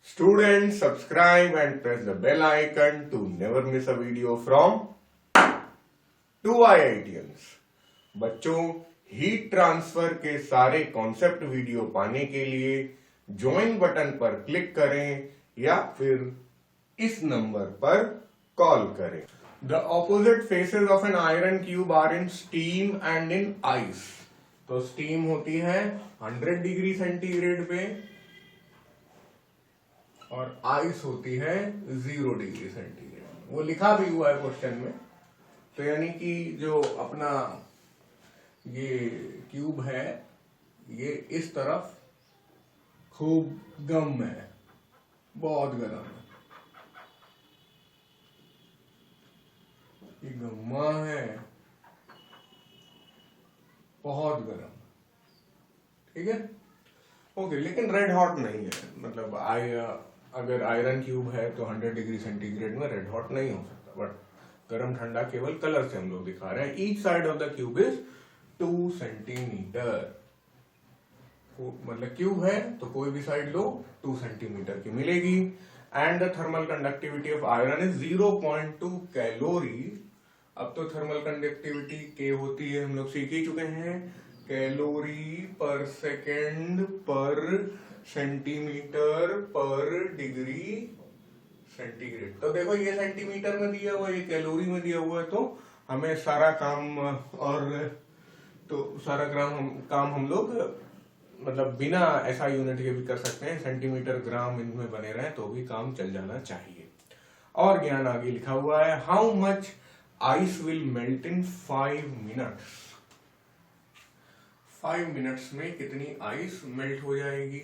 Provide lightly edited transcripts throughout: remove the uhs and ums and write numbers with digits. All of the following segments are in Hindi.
Students, subscribe and press the bell icon to never miss a video from 2IITians। बच्चों, हीट ट्रांसफर के सारे कॉन्सेप्ट वीडियो पाने के लिए ज्वाइन बटन पर क्लिक करें या फिर इस नंबर पर कॉल करें। The opposite faces of an iron cube are in steam and in ice। तो स्टीम होती है 100 डिग्री सेंटीग्रेड पे और आइस होती है 0 डिग्री सेंटीग्रेड। वो लिखा भी हुआ है क्वेश्चन में। तो यानी कि जो अपना ये क्यूब है ये इस तरफ खूब गर्म है, बहुत गर्म है, ये गम्मा है, बहुत गर्म, ठीक है। ओके, लेकिन रेड हॉट नहीं है। मतलब अगर आयरन क्यूब है तो 100 डिग्री सेंटीग्रेड में रेड हॉट नहीं हो सकता, बट गर्म ठंडा केवल कलर से हम लोग दिखा रहे हैं। Each side of the cube is 2 centimetre. मतलब क्यूब है तो कोई भी साइड लो 2 सेंटीमीटर की मिलेगी। And the thermal conductivity of iron is 0.2 calorie. अब तो थर्मल कंडक्टिविटी के होती है, हम लोग सीख ही चुके हैं, कैलोरी पर सेकेंड पर सेंटीमीटर पर डिग्री सेंटीग्रेड। तो देखो ये सेंटीमीटर में दिया हुआ है, ये कैलोरी में दिया हुआ है, तो हमें सारा काम काम हम लोग मतलब बिना ऐसा यूनिट के भी कर सकते हैं। सेंटीमीटर ग्राम इनमें बने रहे तो भी काम चल जाना चाहिए। और ज्ञान आगे लिखा हुआ है, how much ice will melt in 5 minutes. 5 minutes में कितनी आइस मेल्ट हो जाएगी?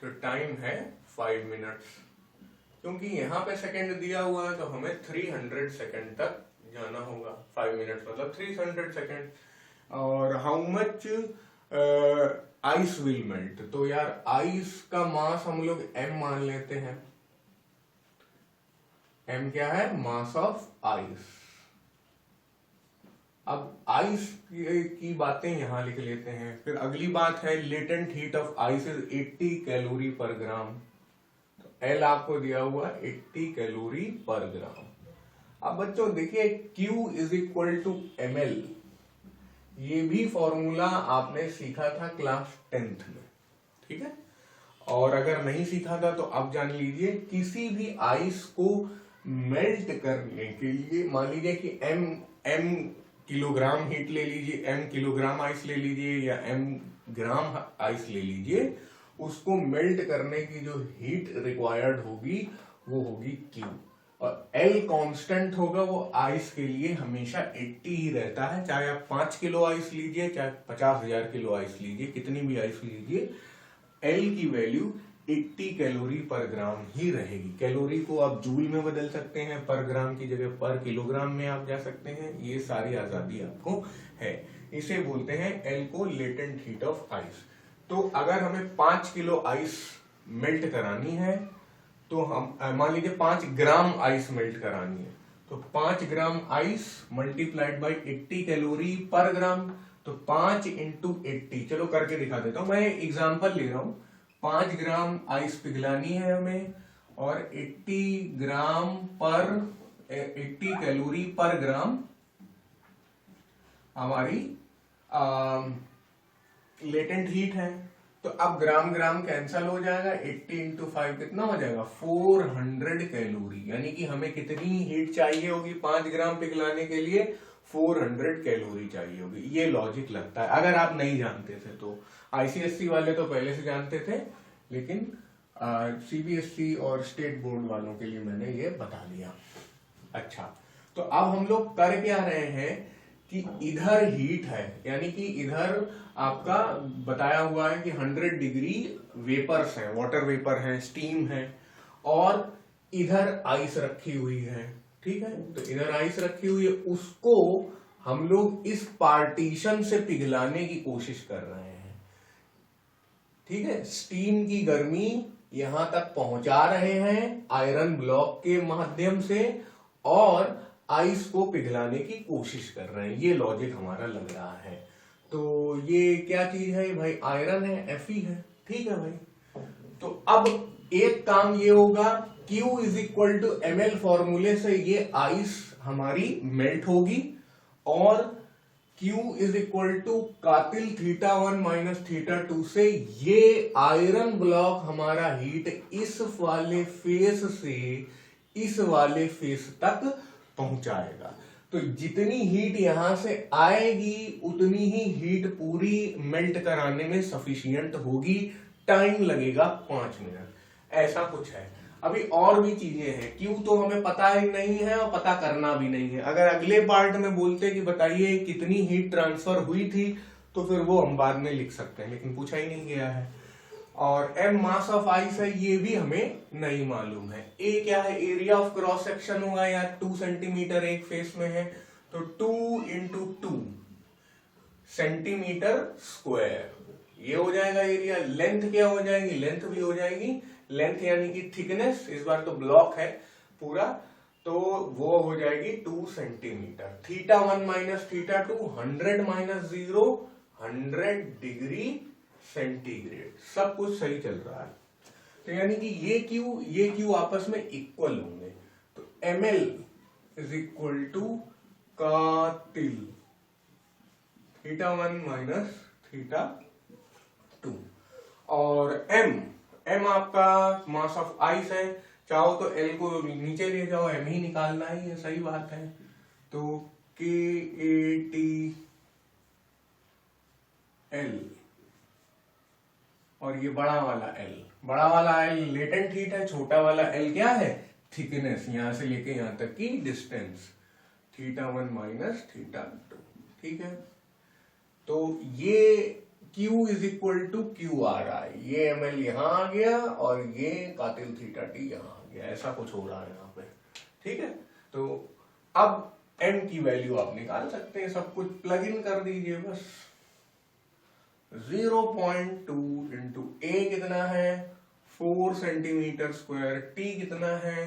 तो टाइम है 5 मिनट्स। क्योंकि यहाँ पे सेकंड दिया हुआ है तो हमें 300 सेकंड तक जाना होगा। 5 मिनट्स मतलब 300 सेकंड। और how much ice will melt, तो यार आइस का मास हम लोग m मान लेते हैं। m क्या है? Mass of ice. अब आइस की बातें यहां लिख लेते हैं। फिर अगली बात है, latent heat of ice is 80 calorie पर ग्राम। तो L आपको दिया हुआ 80 कैलोरी पर ग्राम। अब बच्चों देखिए, Q is equal to ml। ये भी फॉर्मूला आपने सीखा था क्लास 10th में, ठीक है। और अगर नहीं सीखा था तो अब जान लीजिए, किसी भी आइस को मेल्ट करने के लिए मान लीजिए कि m किलोग्राम हीट ले लीजिए, m किलोग्राम आइस ले लीजिए या m ग्राम आइस ले लीजिए, उसको मेल्ट करने की जो हीट रिक्वायर्ड होगी वो होगी Q। और L कांस्टेंट होगा, वो आइस के लिए हमेशा 80 ही रहता है। चाहे आप 5 किलो आइस लीजिए, चाहे 50,000 किलो आइस लीजिए, कितनी भी आइस लीजिए, L की वैल्यू 80 कैलोरी पर ग्राम ही रहेगी। कैलोरी को आप जूल में बदल सकते हैं, पर ग्राम की जगह पर किलोग्राम में आप जा सकते हैं। ये सारी आजादी आपको है। इसे बोलते हैं L को लेटेंट हीट ऑफ आइस। तो अगर हमें 5 किलो आइस मेल्ट करानी है तो हम मान लीजिए 5 ग्राम आइस मेल्ट करानी है, तो 5 gram ice multiplied by 80 calorie पर ग्राम। तो 5 इंटू 80, चलो करके दिखा देता हूं। मैं एग्जांपल ले रहा हूं। 5 ग्राम आइस पिघलानी है हमें और 80 कैलोरी पर ग्राम हमारी लेटेंट हीट है। तो अब ग्राम ग्राम कैंसल हो जाएगा। 80 इंटू 5 कितना हो जाएगा? 400 कैलोरी। यानी कि हमें कितनी हीट चाहिए होगी 5 ग्राम पिघलाने के लिए? 400 कैलोरी चाहिए होगी। ये लॉजिक लगता है अगर आप नहीं जानते थे तो। आईसीएससी वाले तो पहले से जानते थे, लेकिन सीबीएसई और स्टेट बोर्ड वालों के लिए मैंने ये बता दिया। अच्छा, तो अब हम लोग कर क्या रहे हैं कि इधर हीट है, यानी कि इधर आपका बताया हुआ है कि 100 डिग्री वेपर्स हैं, वाटर वेपर है, स्टीम है, और इधर आइस रखी हुई है, ठीक है। तो इधर आइस रखी हुई है, उसको हम लोग इस पार्टीशन से पिघलाने की कोशिश कर रहे हैं, ठीक है। स्टीम की गर्मी यहां तक पहुंचा रहे हैं आयरन ब्लॉक के माध्यम से और आइस को पिघलाने की कोशिश कर रहे हैं। ये लॉजिक हमारा लग रहा है। तो ये क्या चीज है भाई? आयरन है, Fe है, ठीक है भाई। तो अब एक काम ये होगा, Q is equal to ml फॉर्मूले से ये आइस हमारी मेल्ट होगी, और Q इज इक्वल टू कातिल θ1 माइनस θ2 से ये आयरन ब्लॉक हमारा हीट इस वाले फेस से इस वाले फेस तक पहुंचाएगा। तो जितनी हीट यहां से आएगी उतनी ही हीट पूरी मेल्ट कराने में सफिशिएंट होगी, टाइम लगेगा 5 मिनट, ऐसा कुछ है। अभी और भी चीजें हैं, क्यों तो हमें पता ही नहीं है और पता करना भी नहीं है। अगर अगले पार्ट में बोलते कि बताइए कितनी हीट ट्रांसफर हुई थी, तो फिर वो हम बाद में लिख सकते हैं, लेकिन पूछा ही नहीं गया है। और m मास ऑफ आइस है, ये भी हमें नहीं मालूम है। a क्या है, एरिया ऑफ क्रॉस सेक्शन होगा यार, 2 सेंटीमीटर एक फेस में है, तो 2 इंटू 2 सेंटीमीटर स्क्वायर, ये हो जाएगा एरिया। लेंथ क्या हो जाएगी, लेंथ भी हो जाएगी, लेंथ यानी कि थिकनेस, इस बार तो ब्लॉक है पूरा, तो वो हो जाएगी 2 centimetre. θ1 minus θ2 100 minus 0 100 degree centigrade, सब कुछ सही चल रहा है। तो यानी कि ये क्यू आपस में इक्वल होंगे, तो ml इज इक्वल टू कातिल θ1 माइनस θ2, और m आपका मास ऑफ आइस है, चाहो तो l को नीचे ले जाओ, m ही निकालना ही है, सही बात है। तो KATL, और ये बड़ा वाला L लेटेंट हीट है, छोटा वाला L क्या है, थिकनेस, यहां से लेके यहां तक की डिस्टेंस, θ1 माइनस θ2, ठीक है। तो ये Q is equal to Q आ रहा है, ये ml यहां आ गया और ये कातिल θt यहां आ गया, ऐसा कुछ हो रहा है यहाँ पे, ठीक है। तो अब m की वैल्यू आप निकाल सकते हैं, सब कुछ प्लग इन कर दीजिए बस। 0.2 इंटू a कितना है 4 सेंटीमीटर स्क्वायर, t कितना है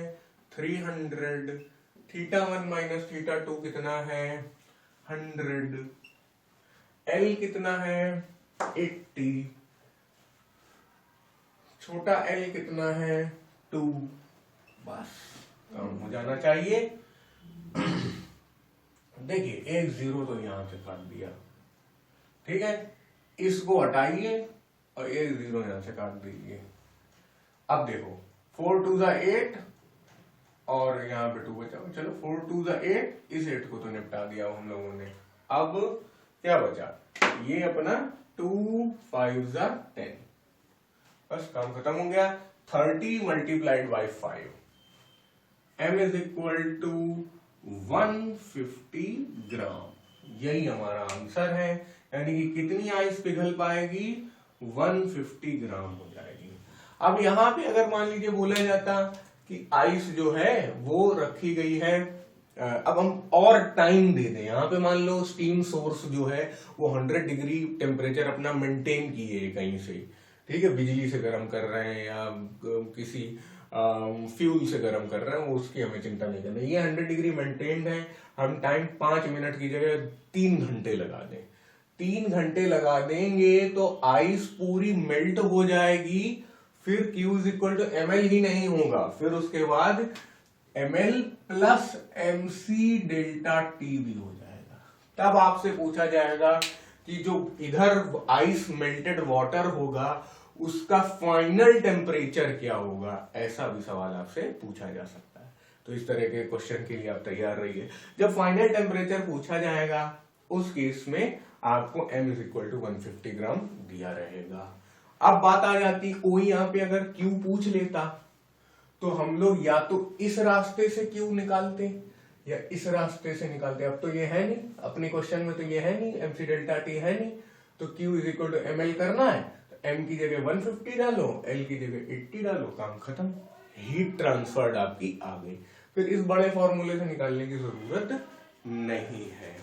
300, θ1 माइनस θ2 कितना है 100, l कितना है 80, छोटा l कितना है 2, बस काम हो जाना चाहिए। देखिए एक जीरो तो यहां से काट दिया, ठीक है, इसको हटाइए और एक जीरो यहां से काट दीजिए। अब देखो 4 2 8 और यहाँ पे 2 बचा, चलो 4 2 8, इस 8 को तो निपटा दिया हम लोगों ने। अब क्या बचा, ये अपना 2 5 10, बस काम खत्म हो गया। 30 multiplied by 5, m is equal to 150 gram, यही हमारा आंसर है। यानी कि कितनी आइस पिघल पाएगी, 150 ग्राम हो जाएगी। अब यहां पे अगर मान लीजिए बोला जाता कि आइस जो है वो रखी गई है, अब हम और टाइम दे दें, यहाँ पे मान लो स्टीम सोर्स जो है वो 100 डिग्री टेम्परेचर अपना मेंटेन किए कहीं से, ठीक है, बिजली से गर्म कर रहे हैं या किसी फ्यूल से गर्म कर रहे हैं, वो उसकी हमें चिंता नहीं करनी, ये 100 डिग्री मेंटेन्ड है। हम टाइम 5 मिनट की जगह 3 घंटे लगा दें, 3 घंटे लगा देंगे तो आइस पूरी मेल्ट हो जाएगी। फिर Q is equal to ml ही नहीं होगा, फिर उसके बाद ml plus mc delta t भी हो जाएगा। तब आपसे पूछा जाएगा कि जो इधर आइस मेल्टेड वाटर होगा उसका फाइनल टेम्परेचर क्या होगा, ऐसा भी सवाल आपसे पूछा जा सकता है। तो इस तरह के क्वेश्चन के लिए आप तैयार रहिए। जब फाइनल टेम्परेचर पूछा जाएगा उस केस में आपको m इज इक्वल टू 150 ग्राम दिया रहेगा। अब बात आ जाती, कोई यहाँ पे अगर Q पूछ लेता तो हम लोग या तो इस रास्ते से Q निकालते या इस रास्ते से निकालते। अब तो ये है नहीं, अपने क्वेश्चन में तो ये है नहीं, mc डेल्टा t है नहीं, तो Q is equal to ml करना है तो m की जगह 150 डालो, l की जगह 80 डालो, काम खत्म, हीट ट्रांसफर्ड आपकी आ गई। फिर इस बड़े फॉर्मूले से निकालने की जरूरत नहीं है।